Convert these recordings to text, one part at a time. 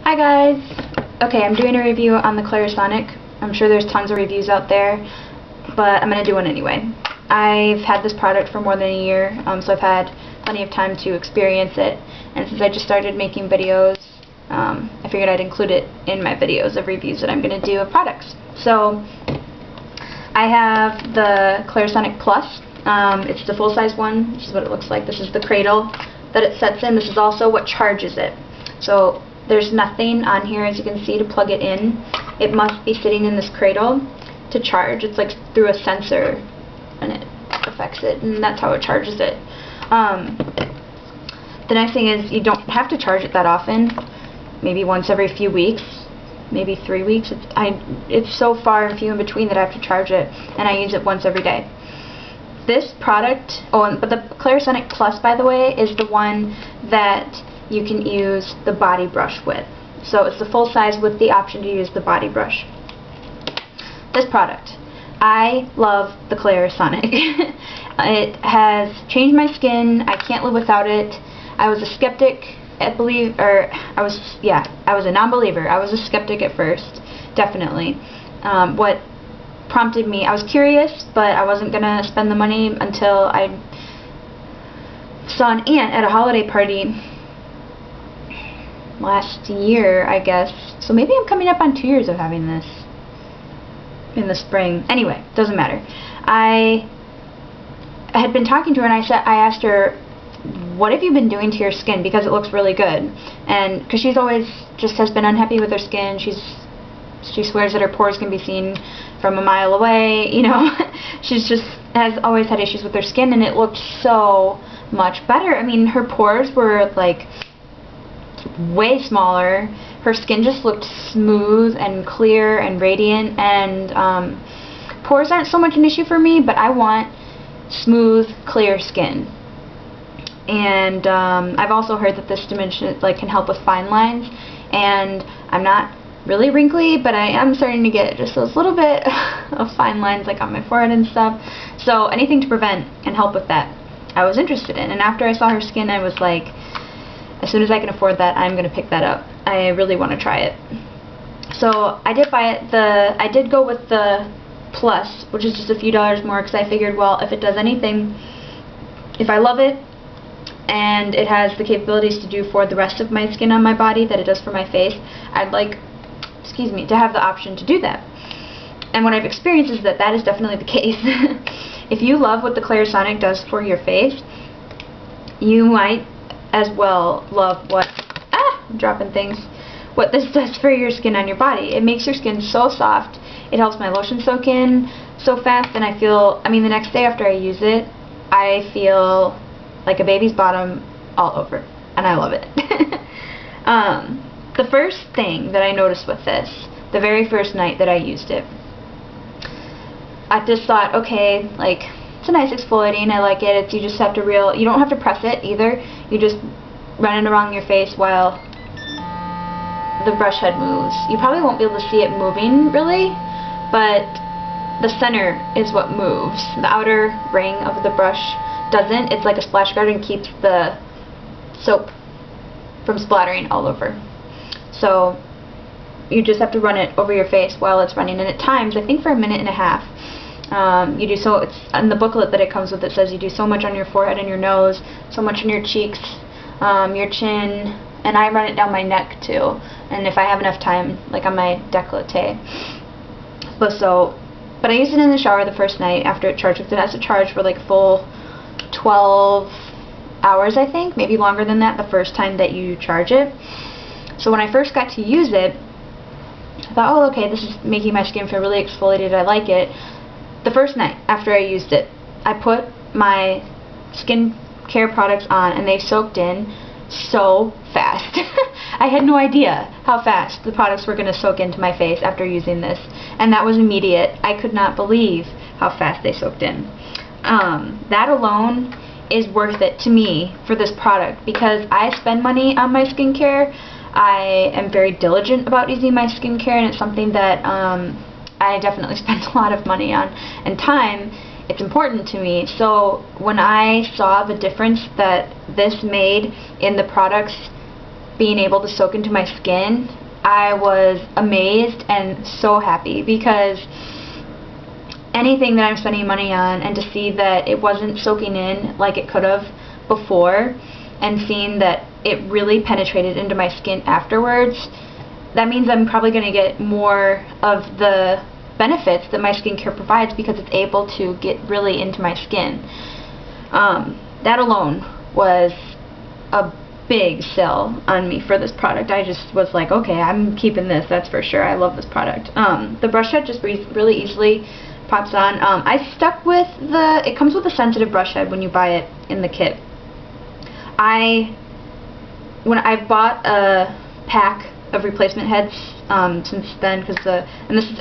Hi guys! Okay, I'm doing a review on the Clarisonic. I'm sure there's tons of reviews out there, but I'm going to do one anyway. I've had this product for more than a year, so I've had plenty of time to experience it, and since I just started making videos, I figured I'd include it in my videos of reviews that I'm going to do of products. So, I have the Clarisonic Plus. It's the full-size one. This is what it looks like. This is the cradle that it sets in. This is also what charges it. So there's nothing on here, as you can see, to plug it in. It must be sitting in this cradle to charge. It's like through a sensor, and it affects it, and that's how it charges it. The nice thing is you don't have to charge it that often. Maybe once every few weeks, maybe 3 weeks. It's so far and few in between that I have to charge it, and I use it once every day. This product, but the Clarisonic Plus, by the way, is the one that you can use the body brush with. So it's the full size with the option to use the body brush. This product, I love the Clarisonic. It has changed my skin. I can't live without it. I was a skeptic, I was a non-believer. I was a skeptic at first, definitely. What prompted me, I was curious, but I wasn't gonna spend the money until I saw an aunt at a holiday party last year, I guess. So maybe I'm coming up on 2 years of having this in the spring. Anyway, doesn't matter. I had been talking to her, and I asked her, what have you been doing to your skin, because it looks really good. And because she's always just has been unhappy with her skin. She swears that her pores can be seen from a mile away, you know. She's just has always had issues with her skin, and it looked so much better. I mean, her pores were like way smaller. Her skin just looked smooth and clear and radiant, and pores aren't so much an issue for me, but I want smooth, clear skin. And I've also heard that this dimension can help with fine lines, and I'm not really wrinkly, but I am starting to get just those little bit of fine lines on my forehead and stuff. So anything to prevent and help with that, I was interested in. And after I saw her skin, I was like, as soon as I can afford that, I'm going to pick that up. I really want to try it. So I did buy it. I did go with the Plus, which is just a few dollars more, because I figured, well, if it does anything, if I love it, and it has the capabilities to do for the rest of my skin on my body that it does for my face, I'd like, to have the option to do that. And what I've experienced is that is definitely the case. If you love what the Clarisonic does for your face, you might as well love what, I'm dropping things, what this does for your skin on your body. It makes your skin so soft. It helps my lotion soak in so fast, and I mean, the next day after I use it, I feel like a baby's bottom all over, and I love it. The first thing that I noticed with this, the very first night that I used it, I just thought, okay, it's a nice exfoliating, I like it. You just have to you don't have to press it either. You just run it around your face while the brush head moves. You probably won't be able to see it moving really, but the center is what moves. The outer ring of the brush doesn't. It's like a splash guard and keeps the soap from splattering all over. So you just have to run it over your face while it's running, and at times, I think for a minute and a half. You do it's in the booklet that it comes with. It says you do so much on your forehead and your nose, so much on your cheeks, your chin, and I run it down my neck too. And if I have enough time, on my décolleté. But I used it in the shower the first night after it charged. It has to charge for full 12 hours, I think, maybe longer than that the first time that you charge it. So when I first got to use it, I thought, oh, okay, this is making my skin feel really exfoliated. I like it. The first night after I used it, I put my skincare products on, and they soaked in so fast. I had no idea how fast the products were going to soak into my face after using this, and that was immediate. I could not believe how fast they soaked in. That alone is worth it to me for this product, because I spend money on my skincare. I am very diligent about using my skincare, and it's something that I definitely spend a lot of money on, and time. It's important to me. So when I saw the difference that this made in the products being able to soak into my skin, I was amazed and so happy, because anything that I'm spending money on, and to see that it wasn't soaking in like it could have before, and seeing that it really penetrated into my skin afterwards, that means I'm probably going to get more of the benefits that my skincare provides, because it's able to get really into my skin. That alone was a big sell on me for this product. I just was like, okay, I'm keeping this, that's for sure. I love this product. The brush head just really easily pops on. I stuck with it comes with a sensitive brush head when you buy it in the kit. When I've bought a pack of replacement heads since then,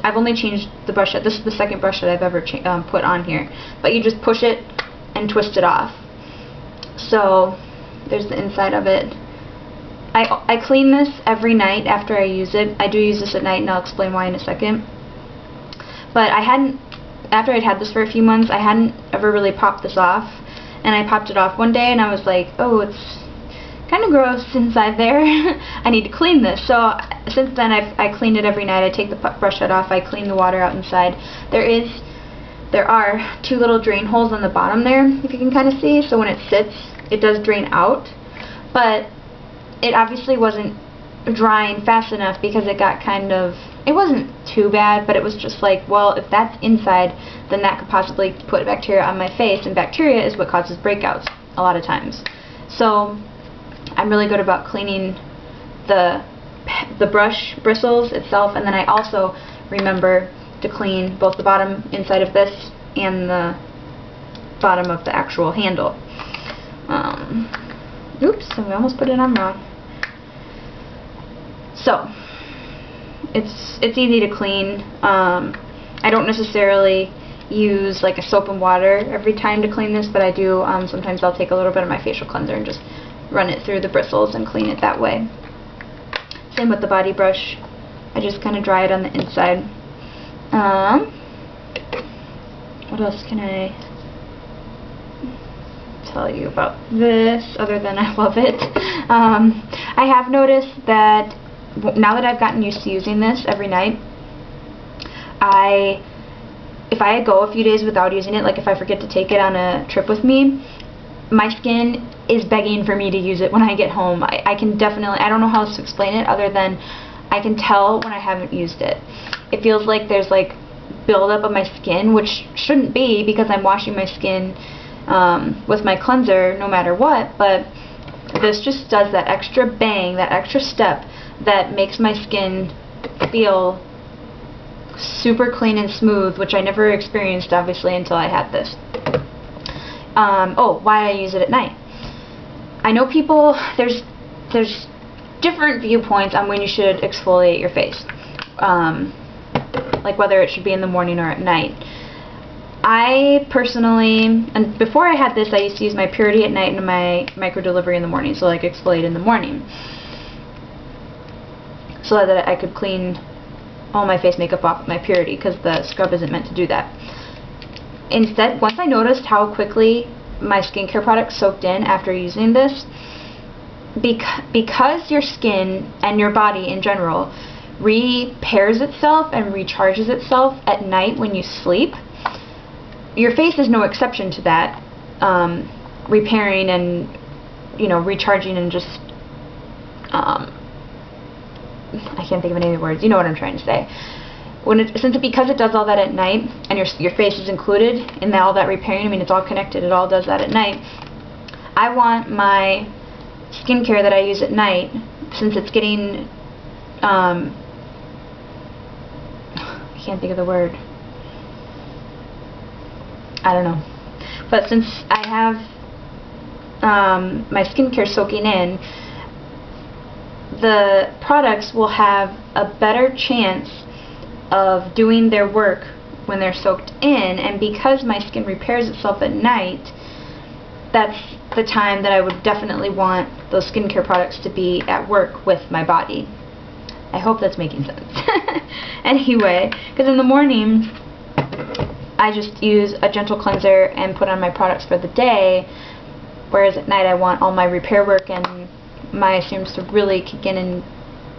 I've only changed the brush head. This is the second brush that I've ever put on here. But you just push it and twist it off. So there's the inside of it. I clean this every night after I use it. I do use this at night, and I'll explain why in a second. But after I'd had this for a few months, I hadn't ever really popped this off. And I popped it off one day, and I was like, oh, it's kind of gross inside there. I need to clean this. So since then, I cleaned it every night. I take the brush head off. I clean the water out inside. There are 2 little drain holes on the bottom there, if you can kind of see. So when it sits, it does drain out. But it obviously wasn't drying fast enough, because it got it wasn't too bad, but it was just like, well, if that's inside, then that could possibly put bacteria on my face, and bacteria is what causes breakouts a lot of times. So I'm really good about cleaning the brush bristles itself, and then I also remember to clean both the bottom inside of this and the bottom of the actual handle. Oops, we almost put it on wrong. So it's easy to clean. I don't necessarily use like a soap and water every time to clean this, but I do sometimes I'll take a little bit of my facial cleanser and just run it through the bristles and clean it that way. Same with the body brush. I just kind of dry it on the inside. What else can I tell you about this other than I love it? I have noticed that now that I've gotten used to using this every night, if I go a few days without using it, like if I forget to take it on a trip with me, my skin is begging for me to use it when I get home. I can definitely, I don't know how else to explain it other than I can tell when I haven't used it. It feels like there's like buildup of my skin, which shouldn't be, because I'm washing my skin with my cleanser no matter what, but this just does that extra bang, that extra step that makes my skin feel super clean and smooth, which I never experienced obviously until I had this. Oh, why I use it at night. I know people, there's different viewpoints on when you should exfoliate your face, like whether it should be in the morning or at night. I personally, and before I had this, I used to use my Purity at night and my micro delivery in the morning, so like exfoliate in the morning, so that I could clean all my face makeup off with my Purity, because the scrub isn't meant to do that. Instead, once I noticed how quickly my skincare products soaked in after using this, because your skin and your body in general repairs itself and recharges itself at night when you sleep, your face is no exception to that, repairing and, you know, recharging and just, I can't think of any other words, you know what I'm trying to say. Because it does all that at night, and your face is included in all that repairing, I mean, it's all connected, it all does that at night, I want my skincare that I use at night, since it's getting, I can't think of the word, I don't know, but since I have my skincare soaking in, the products will have a better chance of doing their work when they're soaked in, and because my skin repairs itself at night, that's the time that I would definitely want those skincare products to be at work with my body. I hope that's making sense. Anyway, because in the morning I just use a gentle cleanser and put on my products for the day, whereas at night I want all my repair work and my serums to really kick in and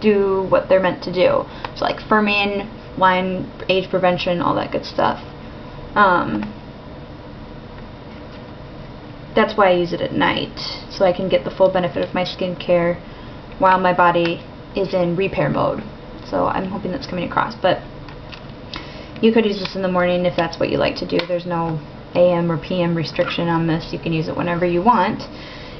do what they're meant to do. So like firming, line, age prevention, all that good stuff. That's why I use it at night, so I can get the full benefit of my skincare while my body is in repair mode. So I'm hoping that's coming across. But you could use this in the morning if that's what you like to do. There's no AM or PM restriction on this. You can use it whenever you want.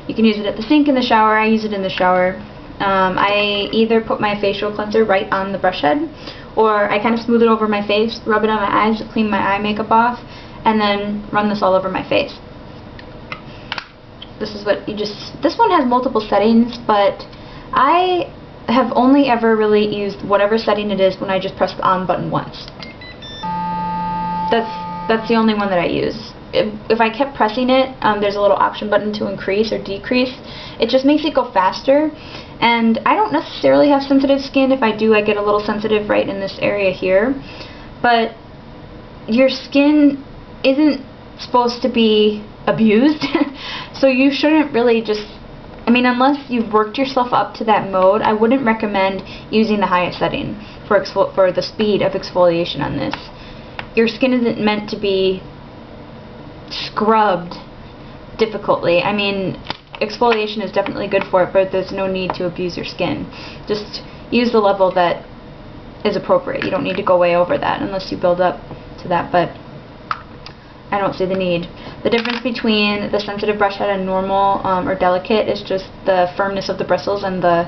You can use it at the sink, in the shower. I use it in the shower. I either put my facial cleanser right on the brush head, or I kind of smooth it over my face, rub it on my eyes to clean my eye makeup off, and then run this all over my face. This is what you just, this one has multiple settings, but I have only ever really used whatever setting it is when I just press the on button once. That's the only one that I use. If I kept pressing it, there's a little option button to increase or decrease. It just makes it go faster, and I don't necessarily have sensitive skin. If I do, I get a little sensitive right in this area here, but your skin isn't supposed to be abused, so you shouldn't really just, I mean, unless you've worked yourself up to that mode, I wouldn't recommend using the highest setting for the speed of exfoliation on this. Your skin isn't meant to be scrubbed difficultly. I mean, exfoliation is definitely good for it, but there's no need to abuse your skin. Just use the level that is appropriate. You don't need to go way over that unless you build up to that, but I don't see the need. The difference between the sensitive brush head and normal or delicate is just the firmness of the bristles and the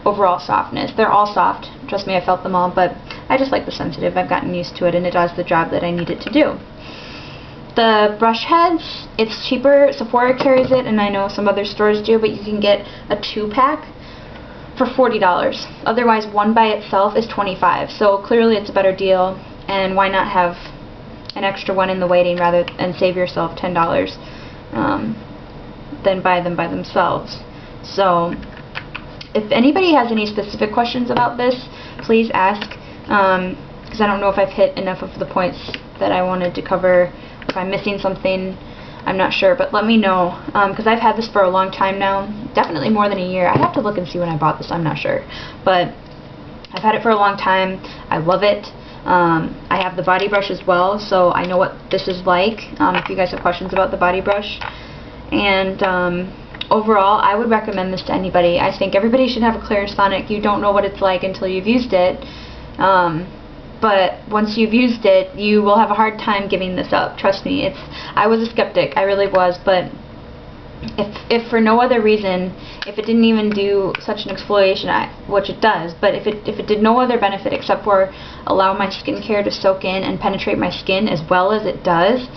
overall softness. They're all soft. Trust me, I felt them all, but I just like the sensitive. I've gotten used to it, and it does the job that I need it to do. The brush heads, it's cheaper. Sephora carries it, and I know some other stores do, but you can get a 2-pack for $40. Otherwise, one by itself is $25. So clearly it's a better deal, and why not have an extra one in the waiting rather and save yourself $10 than buy them by themselves. So if anybody has any specific questions about this, please ask, because I don't know if I've hit enough of the points that I wanted to cover. If I'm missing something, I'm not sure, but let me know, because I've had this for a long time now, definitely more than a year. I'd have to look and see when I bought this, I'm not sure, but I've had it for a long time. I love it. I have the body brush as well, so I know what this is like, if you guys have questions about the body brush. And overall, I would recommend this to anybody. I think everybody should have a Clarisonic. You don't know what it's like until you've used it. But once you've used it, you will have a hard time giving this up. Trust me. I was a skeptic. I really was. But if for no other reason, if it didn't even do such an exfoliation, which it does, but if it did no other benefit except for allow my skincare to soak in and penetrate my skin as well as it does,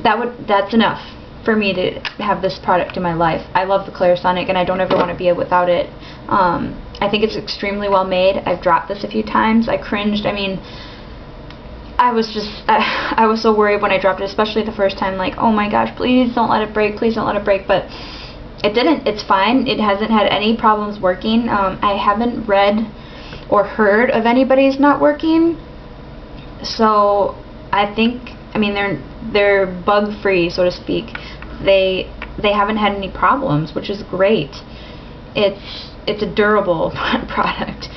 that's enough for me to have this product in my life. I love the Clarisonic, and I don't ever want to be without it. I think it's extremely well made. I've dropped this a few times. I cringed. I mean, I was so worried when I dropped it, especially the first time, like, oh my gosh, please don't let it break, please don't let it break, but it didn't. It's fine. It hasn't had any problems working. I haven't read or heard of anybody's not working, so I think, I mean, they're bug-free, so to speak. They haven't had any problems, which is great. It's a durable product,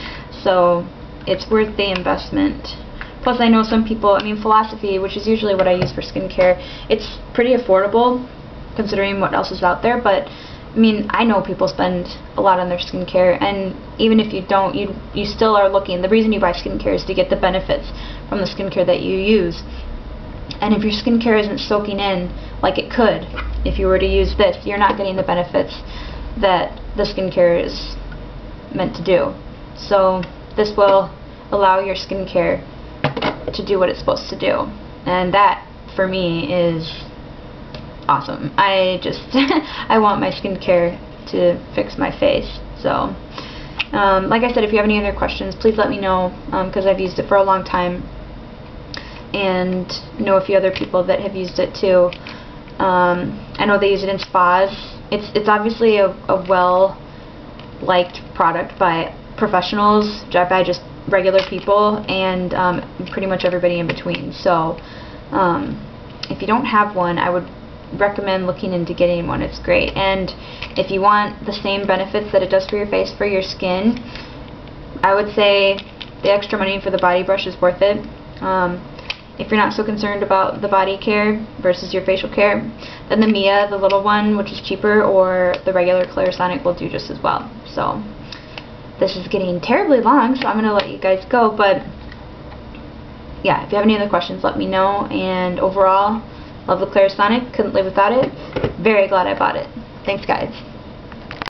so it's worth the investment. Plus, I know some people, I mean, Philosophy, which is usually what I use for skincare, it's pretty affordable considering what else is out there, but I mean, I know people spend a lot on their skincare, and even if you don't, you still are looking. The reason you buy skincare is to get the benefits from the skincare that you use. And if your skincare isn't soaking in like it could, if you were to use this, you're not getting the benefits that the skincare is meant to do. So this will allow your skincare to do what it's supposed to do, and that for me is awesome. I want my skincare to fix my face. So like I said, if you have any other questions, please let me know, because I've used it for a long time and know a few other people that have used it too. I know they use it in spas. It's obviously a well-liked product by professionals, by just regular people, and pretty much everybody in between. So if you don't have one, I would recommend looking into getting one. It's great. And if you want the same benefits that it does for your face for your skin, I would say the extra money for the body brush is worth it. If you're not so concerned about the body care versus your facial care, then the Mia, the little one, which is cheaper, or the regular Clarisonic will do just as well. So this is getting terribly long, so I'm going to let you guys go. But yeah, if you have any other questions, let me know. And overall, love the Clarisonic. Couldn't live without it. Very glad I bought it. Thanks, guys.